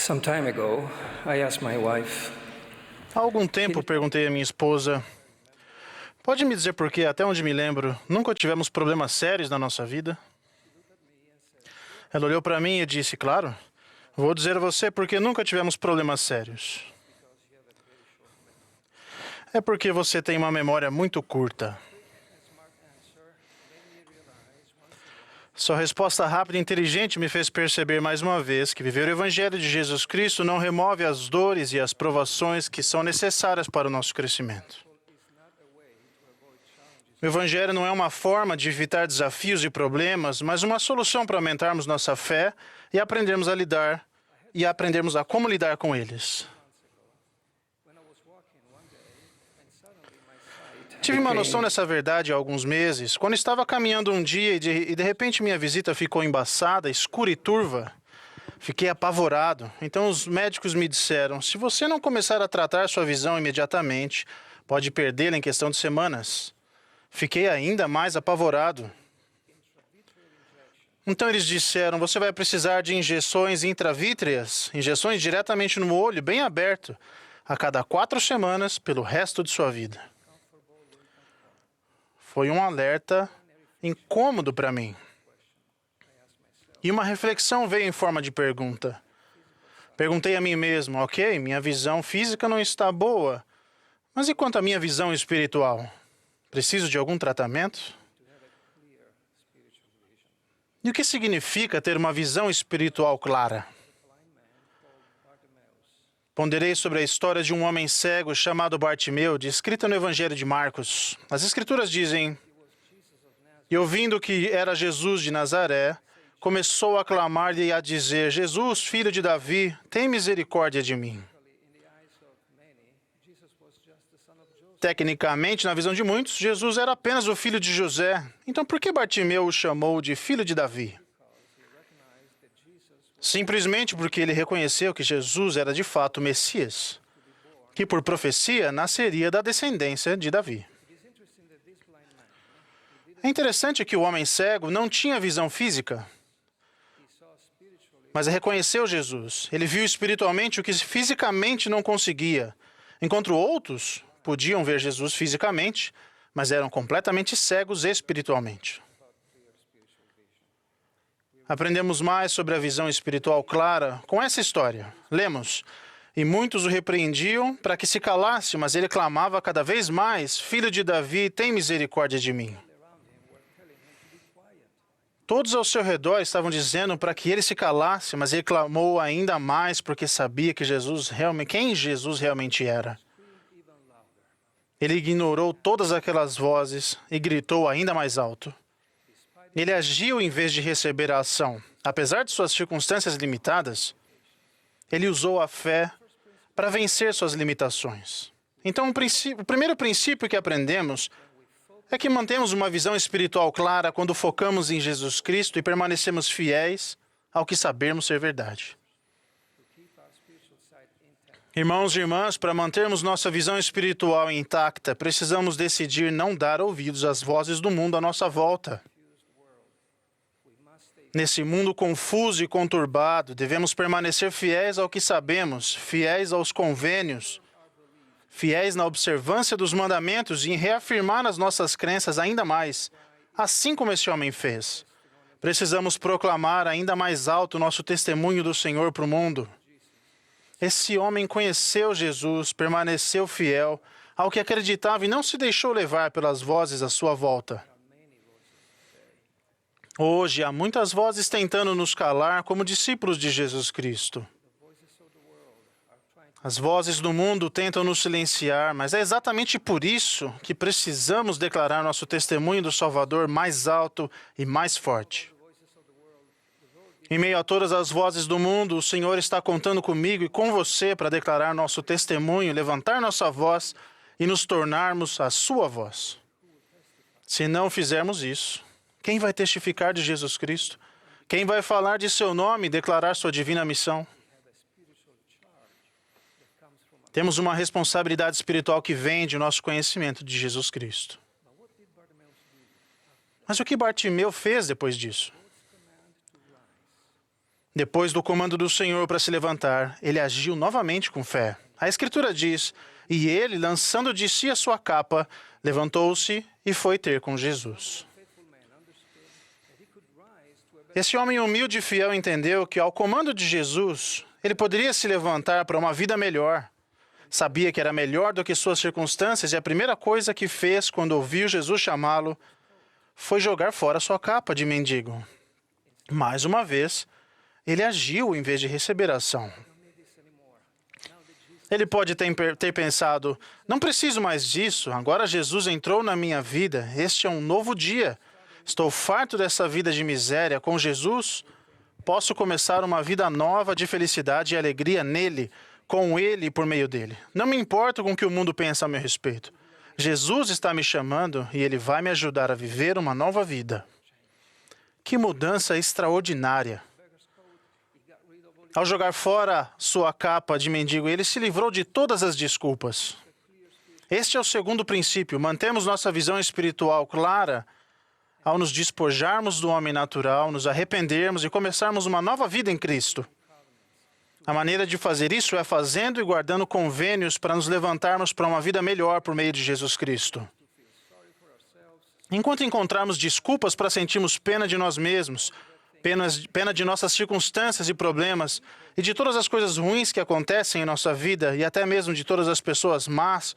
Some time ago, I asked my wife, Há algum tempo perguntei à minha esposa, pode me dizer por que, até onde me lembro, nunca tivemos problemas sérios na nossa vida? Ela olhou para mim e disse, claro, vou dizer a você porque nunca tivemos problemas sérios. É porque você tem uma memória muito curta. Sua resposta rápida e inteligente me fez perceber mais uma vez que viver o Evangelho de Jesus Cristo não remove as dores e as provações que são necessárias para o nosso crescimento. O Evangelho não é uma forma de evitar desafios e problemas, mas uma solução para aumentarmos nossa fé e aprendermos a como lidar com eles. Tive uma noção dessa verdade há alguns meses, quando estava caminhando um dia e de repente minha visita ficou embaçada, escura e turva. Fiquei apavorado. Então os médicos me disseram, se você não começar a tratar sua visão imediatamente, pode perdê-la em questão de semanas. Fiquei ainda mais apavorado. Então eles disseram, você vai precisar de injeções intravítreas, injeções diretamente no olho, bem aberto, a cada 4 semanas, pelo resto de sua vida. Foi um alerta incômodo para mim. E uma reflexão veio em forma de pergunta. Perguntei a mim mesmo, ok, minha visão física não está boa, mas e quanto à minha visão espiritual? Preciso de algum tratamento? E o que significa ter uma visão espiritual clara? Ponderei sobre a história de um homem cego chamado Bartimeu, descrita no Evangelho de Marcos. As Escrituras dizem, e ouvindo que era Jesus de Nazaré, começou a clamar-lhe e a dizer, Jesus, filho de Davi, tem misericórdia de mim. Tecnicamente, na visão de muitos, Jesus era apenas o filho de José. Então, por que Bartimeu o chamou de filho de Davi? Simplesmente porque ele reconheceu que Jesus era de fato o Messias, que por profecia nasceria da descendência de Davi. É interessante que o homem cego não tinha visão física, mas reconheceu Jesus. Ele viu espiritualmente o que fisicamente não conseguia, enquanto outros podiam ver Jesus fisicamente, mas eram completamente cegos espiritualmente. Aprendemos mais sobre a visão espiritual clara com essa história. Lemos, e muitos o repreendiam para que se calasse, mas ele clamava cada vez mais, Filho de Davi, tem misericórdia de mim. Todos ao seu redor estavam dizendo para que ele se calasse, mas ele clamou ainda mais porque sabia que quem Jesus realmente era. Ele ignorou todas aquelas vozes e gritou ainda mais alto. Ele agiu em vez de receber a ação. Apesar de suas circunstâncias limitadas, ele usou a fé para vencer suas limitações. Então, o primeiro princípio que aprendemos é que mantemos uma visão espiritual clara quando focamos em Jesus Cristo e permanecemos fiéis ao que sabemos ser verdade. Irmãos e irmãs, para mantermos nossa visão espiritual intacta, precisamos decidir não dar ouvidos às vozes do mundo à nossa volta. Nesse mundo confuso e conturbado, devemos permanecer fiéis ao que sabemos, fiéis aos convênios, fiéis na observância dos mandamentos e em reafirmar as nossas crenças ainda mais, assim como esse homem fez. Precisamos proclamar ainda mais alto o nosso testemunho do Senhor para o mundo. Esse homem conheceu Jesus, permaneceu fiel ao que acreditava e não se deixou levar pelas vozes à sua volta. Hoje, há muitas vozes tentando nos calar como discípulos de Jesus Cristo. As vozes do mundo tentam nos silenciar, mas é exatamente por isso que precisamos declarar nosso testemunho do Salvador mais alto e mais forte. Em meio a todas as vozes do mundo, o Senhor está contando comigo e com você para declarar nosso testemunho, levantar nossa voz e nos tornarmos a sua voz. Se não fizermos isso, quem vai testificar de Jesus Cristo? Quem vai falar de seu nome e declarar sua divina missão? Temos uma responsabilidade espiritual que vem de nosso conhecimento de Jesus Cristo. Mas o que Bartimeu fez depois disso? Depois do comando do Senhor para se levantar, ele agiu novamente com fé. A Escritura diz, e ele, lançando de si a sua capa, levantou-se e foi ter com Jesus. Esse homem humilde e fiel entendeu que, ao comando de Jesus, ele poderia se levantar para uma vida melhor. Sabia que era melhor do que suas circunstâncias e a primeira coisa que fez quando ouviu Jesus chamá-lo foi jogar fora sua capa de mendigo. Mais uma vez, ele agiu em vez de receber ação. Ele pode ter pensado, não preciso mais disso, agora Jesus entrou na minha vida, este é um novo dia. Estou farto dessa vida de miséria. Com Jesus, posso começar uma vida nova de felicidade e alegria nele, com ele e por meio dele. Não me importo com o que o mundo pensa a meu respeito. Jesus está me chamando e ele vai me ajudar a viver uma nova vida. Que mudança extraordinária! Ao jogar fora sua capa de mendigo, ele se livrou de todas as desculpas. Este é o segundo princípio. Mantemos nossa visão espiritual clara ao nos despojarmos do homem natural, nos arrependermos e começarmos uma nova vida em Cristo. A maneira de fazer isso é fazendo e guardando convênios para nos levantarmos para uma vida melhor por meio de Jesus Cristo. Enquanto encontrarmos desculpas para sentirmos pena de nós mesmos, pena de nossas circunstâncias e problemas e de todas as coisas ruins que acontecem em nossa vida e até mesmo de todas as pessoas más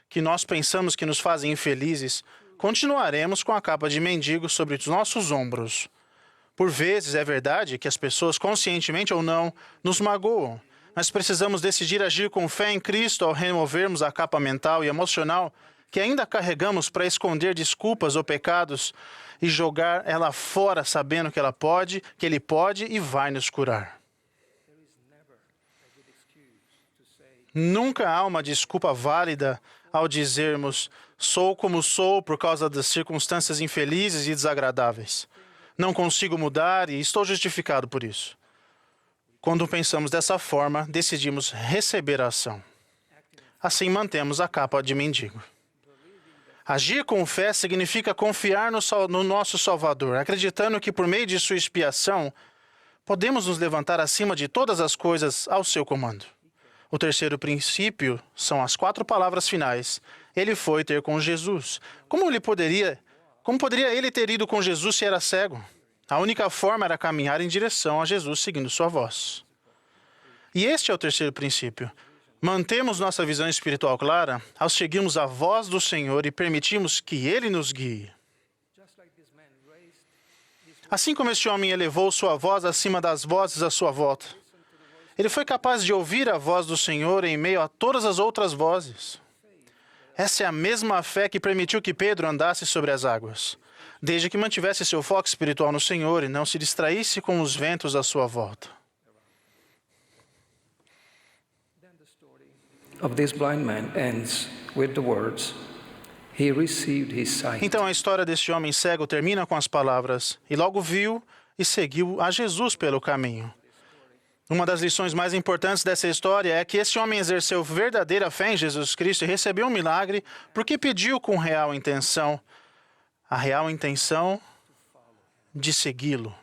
que nós pensamos que nos fazem infelizes, continuaremos com a capa de mendigo sobre os nossos ombros. Por vezes é verdade que as pessoas, conscientemente ou não, nos magoam, mas precisamos decidir agir com fé em Cristo ao removermos a capa mental e emocional que ainda carregamos para esconder desculpas ou pecados e jogar ela fora sabendo que Ele pode e vai nos curar. Nunca há uma desculpa válida ao dizermos sou como sou por causa das circunstâncias infelizes e desagradáveis. Não consigo mudar e estou justificado por isso. Quando pensamos dessa forma, decidimos receber a ação. Assim mantemos a capa de mendigo. Agir com fé significa confiar no nosso Salvador, acreditando que por meio de sua expiação, podemos nos levantar acima de todas as coisas ao seu comando. O terceiro princípio são as 4 palavras finais. Ele foi ter com Jesus. Como poderia ele ter ido com Jesus se era cego? A única forma era caminhar em direção a Jesus seguindo sua voz. E este é o terceiro princípio. Mantemos nossa visão espiritual clara ao seguirmos a voz do Senhor e permitirmos que Ele nos guie. Assim como este homem elevou sua voz acima das vozes à sua volta, ele foi capaz de ouvir a voz do Senhor em meio a todas as outras vozes. Essa é a mesma fé que permitiu que Pedro andasse sobre as águas, desde que mantivesse seu foco espiritual no Senhor e não se distraísse com os ventos à sua volta. Of this blind man ends with the words, he received his sight. Então a história deste homem cego termina com as palavras, e logo viu e seguiu a Jesus pelo caminho. Uma das lições mais importantes dessa história é que esse homem exerceu verdadeira fé em Jesus Cristo e recebeu um milagre porque pediu com real intenção, a real intenção de segui-lo.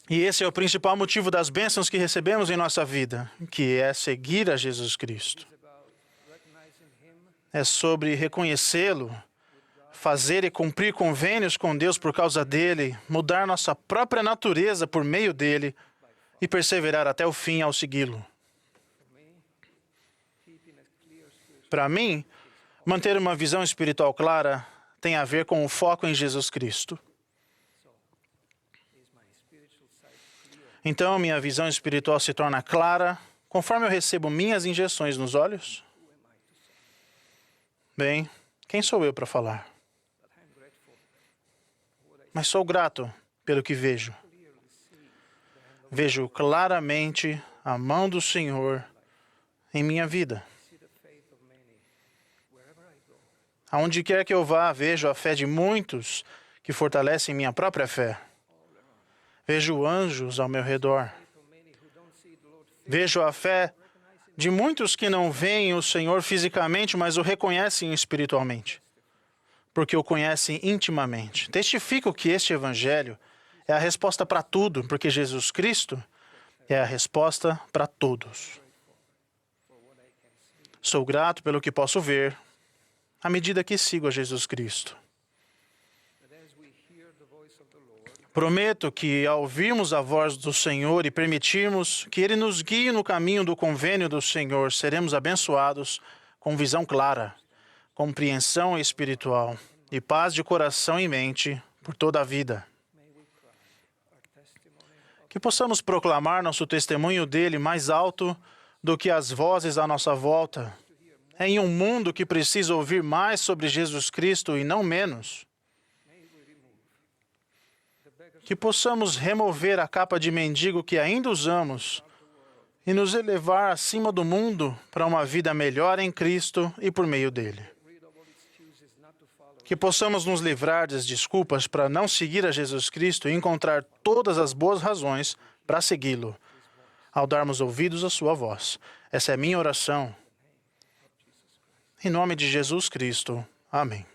E esse é o principal motivo das bênçãos que recebemos em nossa vida, que é seguir a Jesus Cristo. É sobre reconhecê-lo, fazer e cumprir convênios com Deus por causa dele, mudar nossa própria natureza por meio dele e perseverar até o fim ao segui-lo. Para mim, manter uma visão espiritual clara tem a ver com o foco em Jesus Cristo. Então, minha visão espiritual se torna clara conforme eu recebo minhas injeções nos olhos? Bem, quem sou eu para falar? Mas sou grato pelo que vejo. Vejo claramente a mão do Senhor em minha vida. Aonde quer que eu vá, vejo a fé de muitos que fortalecem minha própria fé. Vejo anjos ao meu redor. Vejo a fé de muitos que não veem o Senhor fisicamente, mas o reconhecem espiritualmente, porque o conhecem intimamente. Testifico que este Evangelho é a resposta para tudo, porque Jesus Cristo é a resposta para todos. Sou grato pelo que posso ver à medida que sigo a Jesus Cristo. Prometo que, ao ouvirmos a voz do Senhor e permitirmos que Ele nos guie no caminho do convênio do Senhor, seremos abençoados com visão clara, compreensão espiritual e paz de coração e mente por toda a vida. Que possamos proclamar nosso testemunho dele mais alto do que as vozes à nossa volta, em um mundo que precisa ouvir mais sobre Jesus Cristo e não menos. Que possamos remover a capa de mendigo que ainda usamos e nos elevar acima do mundo para uma vida melhor em Cristo e por meio dele. Que possamos nos livrar das desculpas para não seguir a Jesus Cristo e encontrar todas as boas razões para segui-lo, ao darmos ouvidos à sua voz. Essa é a minha oração. Em nome de Jesus Cristo. Amém.